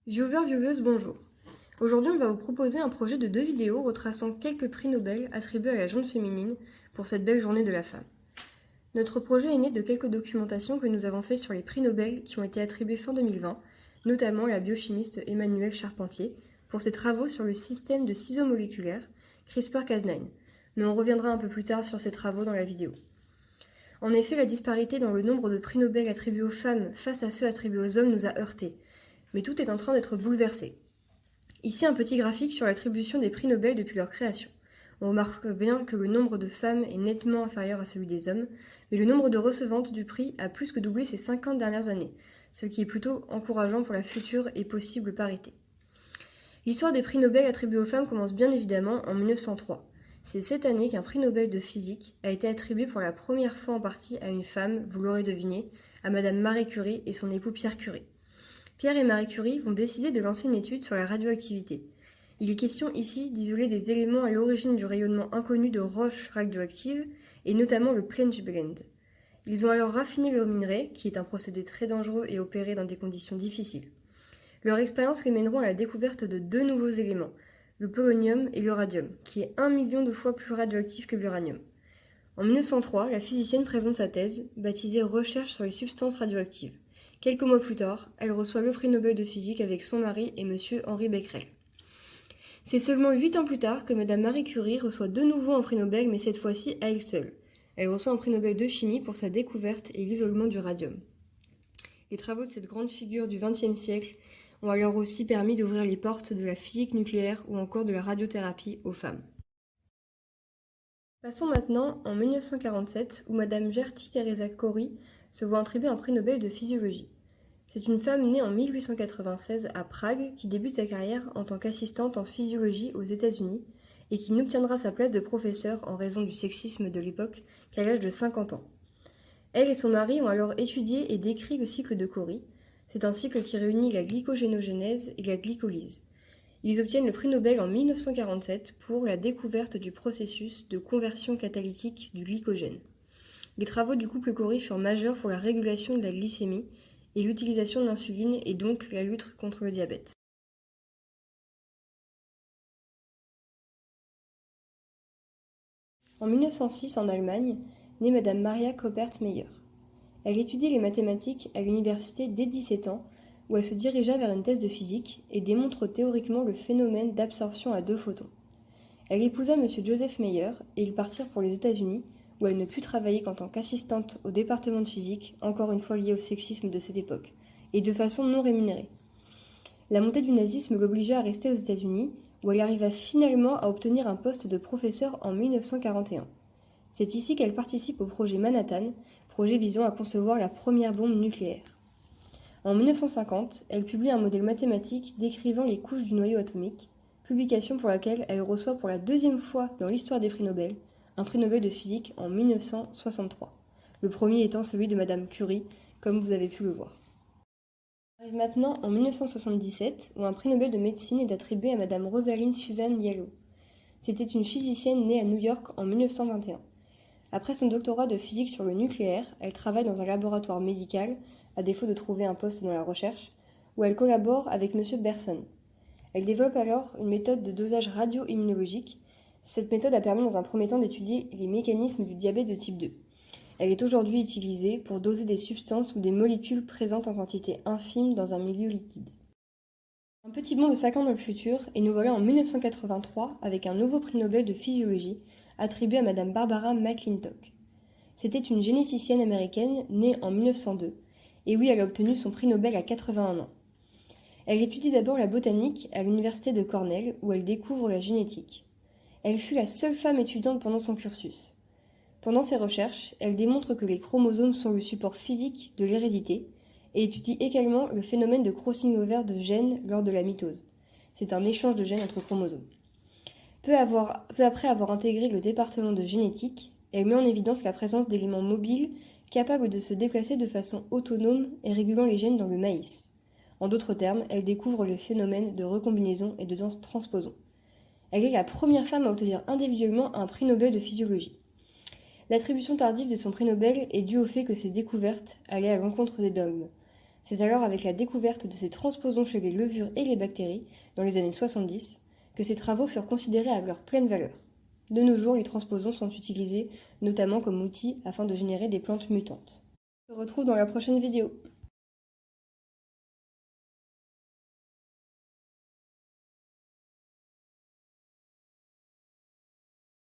Viewers, bonjour. Aujourd'hui, on va vous proposer un projet de 2 vidéos retraçant quelques prix Nobel attribués à la gente féminine pour cette belle journée de la femme. Notre projet est né de quelques documentations que nous avons faites sur les prix Nobel qui ont été attribués fin 2020, notamment la biochimiste Emmanuelle Charpentier pour ses travaux sur le système de ciseaux moléculaires CRISPR-Cas9, mais on reviendra un peu plus tard sur ces travaux dans la vidéo. En effet, la disparité dans le nombre de prix Nobel attribués aux femmes face à ceux attribués aux hommes nous a heurtés, mais tout est en train d'être bouleversé. Ici un petit graphique sur l'attribution des prix Nobel depuis leur création. On remarque bien que le nombre de femmes est nettement inférieur à celui des hommes, mais le nombre de recevantes du prix a plus que doublé ces 50 dernières années, ce qui est plutôt encourageant pour la future et possible parité. L'histoire des prix Nobel attribués aux femmes commence bien évidemment en 1903. C'est cette année qu'un prix Nobel de physique a été attribué pour la première fois en partie à une femme, vous l'aurez deviné, à Madame Marie Curie et son époux Pierre Curie. Pierre et Marie Curie vont décider de lancer une étude sur la radioactivité. Il est question ici d'isoler des éléments à l'origine du rayonnement inconnu de roches radioactives, et notamment le Planck Blend. Ils ont alors raffiné le minerai, qui est un procédé très dangereux et opéré dans des conditions difficiles. Leur expérience les mèneront à la découverte de 2 nouveaux éléments, le polonium et le radium, qui est 1 million de fois plus radioactif que l'uranium. En 1903, la physicienne présente sa thèse, baptisée Recherche sur les substances radioactives. Quelques mois plus tard, elle reçoit le prix Nobel de physique avec son mari et M. Henri Becquerel. C'est seulement 8 ans plus tard que Mme Marie Curie reçoit de nouveau un prix Nobel, mais cette fois-ci à elle seule. Elle reçoit un prix Nobel de chimie pour sa découverte et l'isolement du radium. Les travaux de cette grande figure du XXe siècle ont alors aussi permis d'ouvrir les portes de la physique nucléaire ou encore de la radiothérapie aux femmes. Passons maintenant en 1947 où Mme Gerty Teresa Cori se voit attribuer un prix Nobel de physiologie. C'est une femme née en 1896 à Prague qui débute sa carrière en tant qu'assistante en physiologie aux États-Unis et qui n'obtiendra sa place de professeur en raison du sexisme de l'époque qu'à l'âge de 50 ans. Elle et son mari ont alors étudié et décrit le cycle de Cori. C'est un cycle qui réunit la glycogénogenèse et la glycolyse. Ils obtiennent le prix Nobel en 1947 pour la découverte du processus de conversion catalytique du glycogène. Les travaux du couple Cori furent majeurs pour la régulation de la glycémie et l'utilisation de l'insuline et donc la lutte contre le diabète. En 1906, en Allemagne, naît Madame Maria Koppert-Meyer. Elle étudie les mathématiques à l'université dès 17 ans, où elle se dirigea vers une thèse de physique et démontre théoriquement le phénomène d'absorption à 2 photons. Elle épousa M. Joseph Meyer et ils partirent pour les États-Unis, où elle ne put travailler qu'en tant qu'assistante au département de physique, encore une fois lié au sexisme de cette époque, et de façon non rémunérée. La montée du nazisme l'obligea à rester aux États-Unis, où elle arriva finalement à obtenir un poste de professeur en 1941. C'est ici qu'elle participe au projet Manhattan, projet visant à concevoir la première bombe nucléaire. En 1950, elle publie un modèle mathématique décrivant les couches du noyau atomique, publication pour laquelle elle reçoit pour la 2e fois dans l'histoire des prix Nobel un prix Nobel de physique en 1963, le premier étant celui de Madame Curie, comme vous avez pu le voir. On arrive maintenant en 1977, où un prix Nobel de médecine est attribué à Madame Rosalind Susan Yellow. C'était une physicienne née à New York en 1921. Après son doctorat de physique sur le nucléaire, elle travaille dans un laboratoire médical, à défaut de trouver un poste dans la recherche, où elle collabore avec M. Berson. Elle développe alors une méthode de dosage radio-immunologique. Cette méthode a permis dans un premier temps d'étudier les mécanismes du diabète de type 2. Elle est aujourd'hui utilisée pour doser des substances ou des molécules présentes en quantité infime dans un milieu liquide. Un petit bond de 5 ans dans le futur, et nous voilà en 1983 avec un nouveau prix Nobel de physiologie attribué à Madame Barbara McClintock. C'était une généticienne américaine née en 1902, et oui, elle a obtenu son prix Nobel à 81 ans. Elle étudie d'abord la botanique à l'université de Cornell, où elle découvre la génétique. Elle fut la seule femme étudiante pendant son cursus. Pendant ses recherches, elle démontre que les chromosomes sont le support physique de l'hérédité et étudie également le phénomène de crossing over de gènes lors de la mitose. C'est un échange de gènes entre chromosomes. Peu après avoir intégré le département de génétique, elle met en évidence la présence d'éléments mobiles capables de se déplacer de façon autonome et régulant les gènes dans le maïs. En d'autres termes, elle découvre le phénomène de recombinaison et de transposon. Elle est la première femme à obtenir individuellement un prix Nobel de physiologie. L'attribution tardive de son prix Nobel est due au fait que ses découvertes allaient à l'encontre des dogmes. C'est alors avec la découverte de ces transposons chez les levures et les bactéries, dans les années 70, que ces travaux furent considérés à leur pleine valeur. De nos jours, les transposons sont utilisés notamment comme outils afin de générer des plantes mutantes. On se retrouve dans la prochaine vidéo.